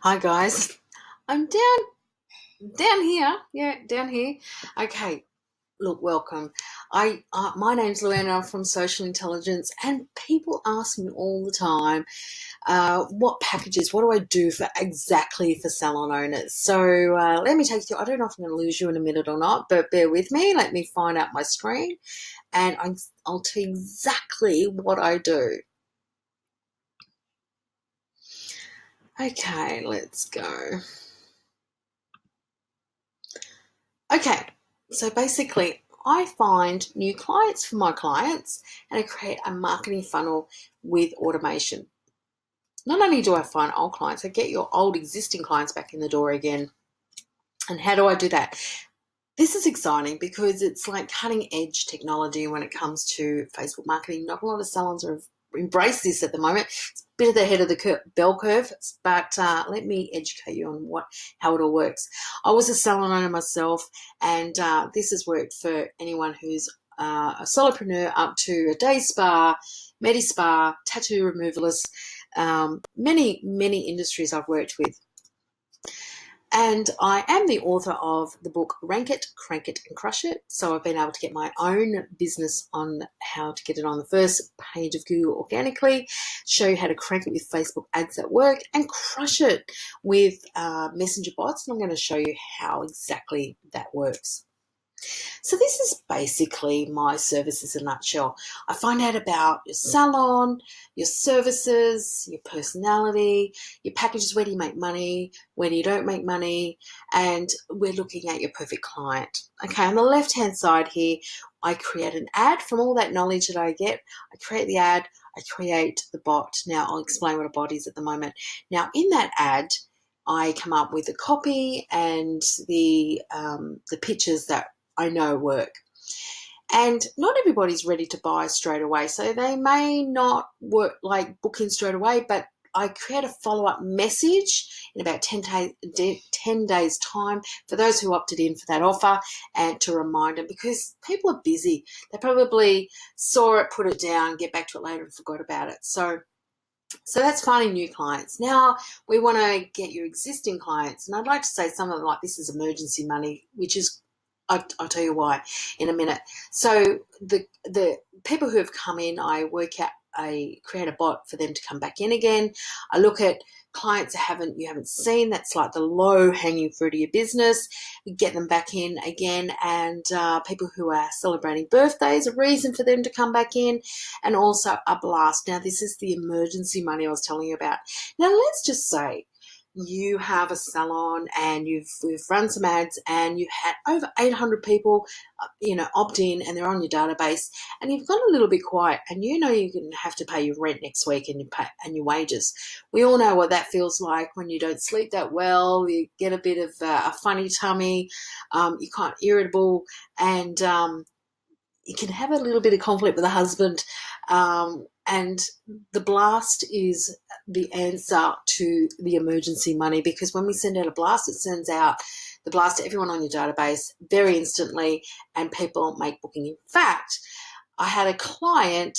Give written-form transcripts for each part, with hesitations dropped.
Hi guys, I'm down here. Yeah, down here. Okay, look, welcome. My name's Luana. I'm from Social Intelligence, and people ask me all the time, what packages? What do I do for exactly for salon owners? So let me take you through. I don't know if I'm going to lose you in a minute or not, but bear with me. Let me find out my screen, and I'll tell you exactly what I do. Okay, let's go. Okay, so basically, I find new clients for my clients and I create a marketing funnel with automation. Not only do I find old clients, I get your old existing clients back in the door again. And how do I do that? This is exciting because it's like cutting edge technology when it comes to Facebook marketing. Not a lot of salons have embraced this at the moment. It's a bit of the head of the bell curve, but let me educate you on how it all works. I was a salon owner myself, and this has worked for anyone who's a solopreneur up to a day spa, medi spa, tattoo removalist, many industries I've worked with. And I am the author of the book Rank It, Crank It and Crush It. So I've been able to get my own business on how to get it on the first page of Google organically, show you how to crank it with Facebook ads that work, and crush it with messenger bots. And I'm going to show you how exactly that works. So this is basically my services in a nutshell. I find out about your salon, your services, your personality, your packages, where do you make money, where do you don't make money, and we're looking at your perfect client. Okay, on the left-hand side here, I create an ad from all that knowledge that I get. I create the ad, I create the bot. Now I'll explain what a bot is at the moment. Now in that ad, I come up with the copy and the pictures that I know work. And not everybody's ready to buy straight away. So they may not work like book in straight away, but I create a follow-up message in about 10 days time for those who opted in for that offer, and to remind them, because people are busy. They probably saw it, put it down, get back to it later and forgot about it. So that's finding new clients. Now we want to get your existing clients. And I'd like to say something like this is emergency money, which is, I'll tell you why in a minute. So the people who have come in, I create a bot for them to come back in again. I look at clients you haven't seen. That's like the low hanging fruit of your business. We get them back in again, and people who are celebrating birthdays, a reason for them to come back in, and also a blast. Now this is the emergency money I was telling you about. Now let's just say you have a salon and we've run some ads and you've had over 800 people opt in, and they're on your database, and you've gone a little bit quiet, and you're going to have to pay your rent next week and your wages. We all know what that feels like when you don't sleep that well. You get a bit of a funny tummy, you're kind of irritable, and you can have a little bit of conflict with a husband, and the blast is the answer to the emergency money, because when we send out a blast, it sends out the blast to everyone on your database very instantly, and people make booking. In fact, I had a client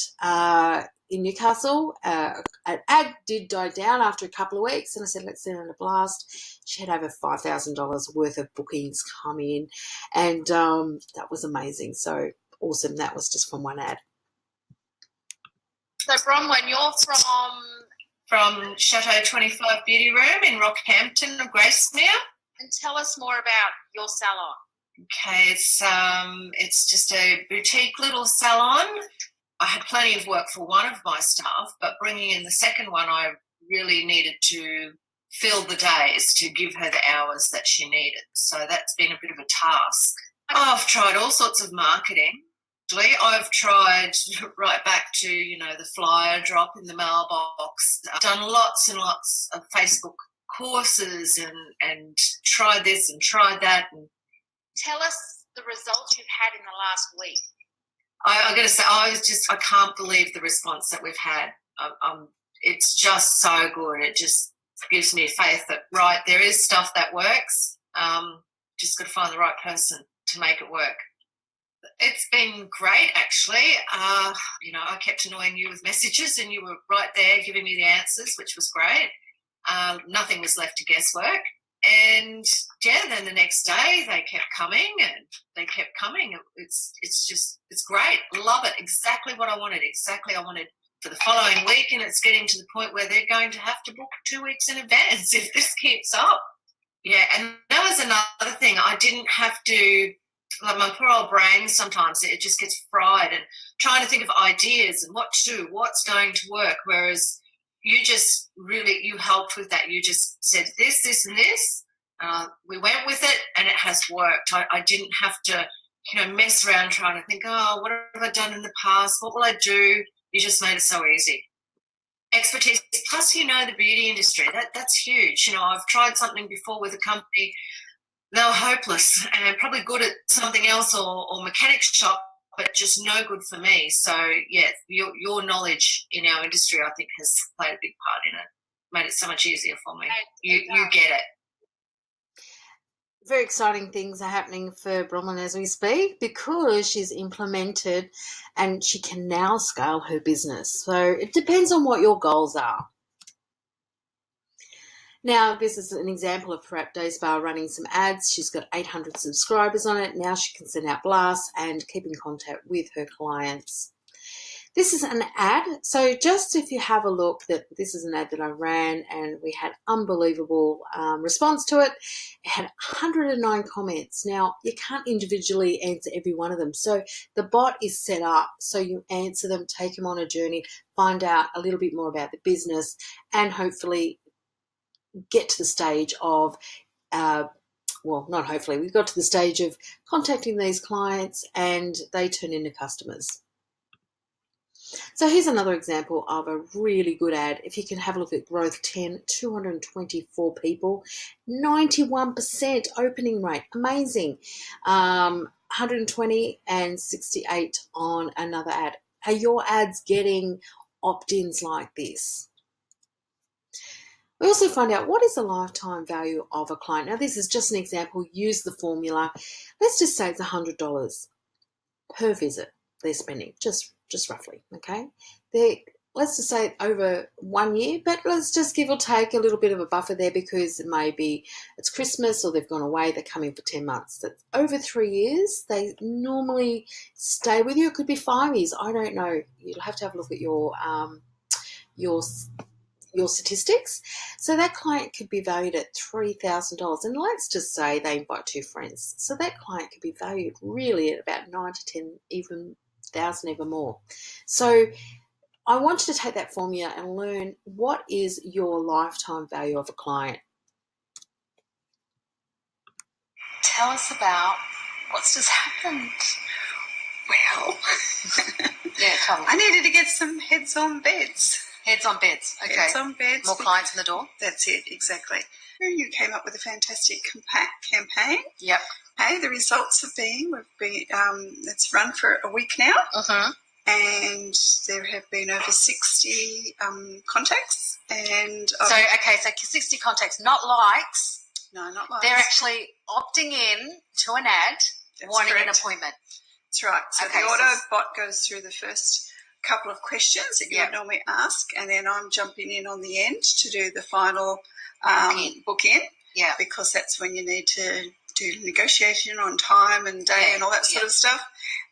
in Newcastle. An ad did die down after a couple of weeks, and I said, let's send in a blast. She had over $5,000 worth of bookings come in, and that was amazing. So awesome. That was just from one ad. So Bronwyn, you're from Chateau 25 Beauty Room in Rockhampton or Gracemere, and tell us more about your salon. Okay, it's just a boutique little salon. I had plenty of work for one of my staff, but bringing in the second one, I really needed to fill the days to give her the hours that she needed. So that's been a bit of a task. I've tried all sorts of marketing. I've tried right back to, the flyer drop in the mailbox. I've done lots and lots of Facebook courses and tried this and tried that. And tell us the results you've had in the last week. I got to say, I can't believe the response that we've had. It's just so good. It just gives me faith that, right, there is stuff that works. Just got to find the right person to make it work. It's been great, actually. I kept annoying you with messages, and you were right there giving me the answers, which was great. Nothing was left to guesswork. And then the next day they kept coming and they kept coming. It's great. Love it. Exactly what I wanted. Exactly I wanted for the following week, and it's getting to the point where they're going to have to book 2 weeks in advance if this keeps up. Yeah, and that was another thing. I didn't have to, like my poor old brain sometimes, it just gets fried and trying to think of ideas and what to do, what's going to work, whereas you helped with that. You just said this, and this. We went with it, and it has worked. I didn't have to, mess around trying to think, what have I done in the past? What will I do? You just made it so easy. Expertise, plus the beauty industry. That's huge. I've tried something before with a company. They were hopeless and probably good at something else or mechanic shop, but just no good for me. So, yeah, your knowledge in our industry, I think, has played a big part in it. Made it so much easier for me. You get it. Very exciting things are happening for Bronwyn as we speak because she's implemented and she can now scale her business. So it depends on what your goals are. Now, this is an example of Prep Day Spa running some ads. She's got 800 subscribers on it. Now she can send out blasts and keep in contact with her clients. This is an ad. So just if you have a look, that this is an ad that I ran and we had unbelievable response to it. It had 109 comments. Now, you can't individually answer every one of them. So the bot is set up so you answer them, take them on a journey, find out a little bit more about the business, and hopefully get to the stage of we got to the stage of contacting these clients and they turn into customers. So here's another example of a really good ad. If you can have a look at Growth 10, 224 people, 91% opening rate, amazing. 120 and 68 on another ad. Are your ads getting opt-ins like this? We also find out what is the lifetime value of a client. Now, this is just an example. Use the formula. Let's just say it's $100 per visit they're spending, just roughly, okay? Let's just say over 1 year, but let's just give or take a little bit of a buffer there because it may be it's Christmas or they've gone away, they're coming for 10 months. That's over 3 years, they normally stay with you. It could be 5 years. I don't know. You'll have to have a look at your statistics. So that client could be valued at $3,000, and let's just say they invite 2 friends. So that client could be valued really at about 9 to 10, even thousand, even more. So I want you to take that formula and learn what is your lifetime value of a client. Tell us about what's just happened. Well, Yeah, tell me. I needed to get some heads on beds. Heads on beds. Okay. Heads on beds. More clients in the door. That's it, exactly. You came up with a fantastic campaign. Yep. Okay, the results have been, it's run for a week now. And there have been over 60 contacts. And so 60 contacts, not likes. No, not likes. They're actually opting in to an ad, wanting an appointment. That's right. So the auto bot goes through the first couple of questions that you would normally ask, and then I'm jumping in on the end to do the final book in. Yeah. Because that's when you need to do negotiation on time and day and all that sort of stuff.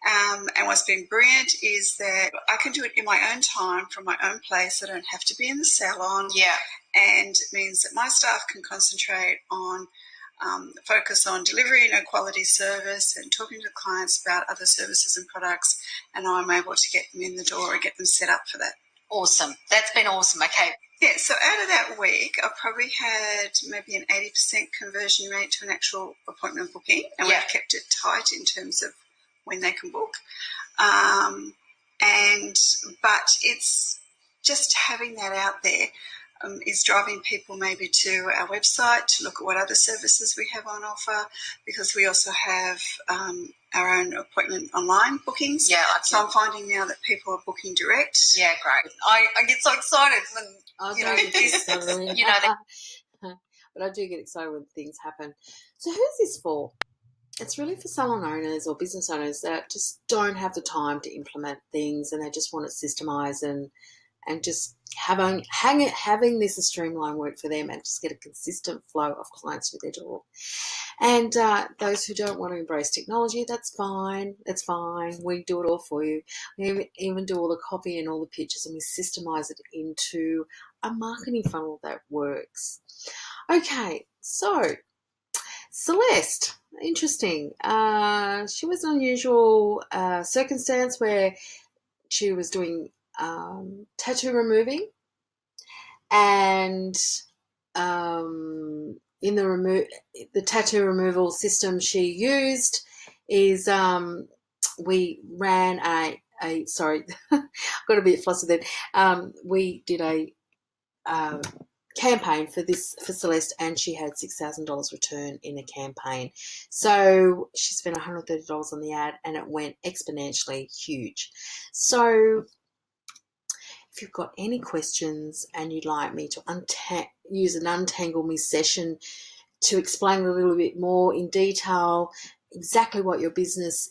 And what's been brilliant is that I can do it in my own time from my own place. I don't have to be in the salon. Yeah. And it means that my staff can concentrate on focus on delivering a quality service and talking to clients about other services and products, and I'm able to get them in the door and get them set up for that. Awesome. That's been awesome. Okay. Yeah, so out of that week, I've probably had maybe an 80% conversion rate to an actual appointment booking, and we've kept it tight in terms of when they can book. But it's just having that out there is driving people maybe to our website to look at what other services we have on offer, because we also have our own appointment online bookings. Yeah, so I'm finding now that people are booking direct. Yeah, great. I get so excited when but I do get excited when things happen. So who's this for? It's really for salon owners or business owners that just don't have the time to implement things and they just want it systemized and just having this a streamline work for them and just get a consistent flow of clients through their door. And those who don't want to embrace technology, that's fine. That's fine. We do it all for you. We even do all the copy and all the pictures, and we systemize it into a marketing funnel that works. Okay, so Celeste, interesting. She was an unusual circumstance where she was doing tattoo removing, and in the tattoo removal system she used is we ran a sorry, got a bit flustered then. We did a campaign for Celeste, and she had $6,000 return in a campaign. So she spent $130 on the ad, and it went exponentially huge. So if you've got any questions and you'd like me to use an Untangle Me session to explain a little bit more in detail exactly what your business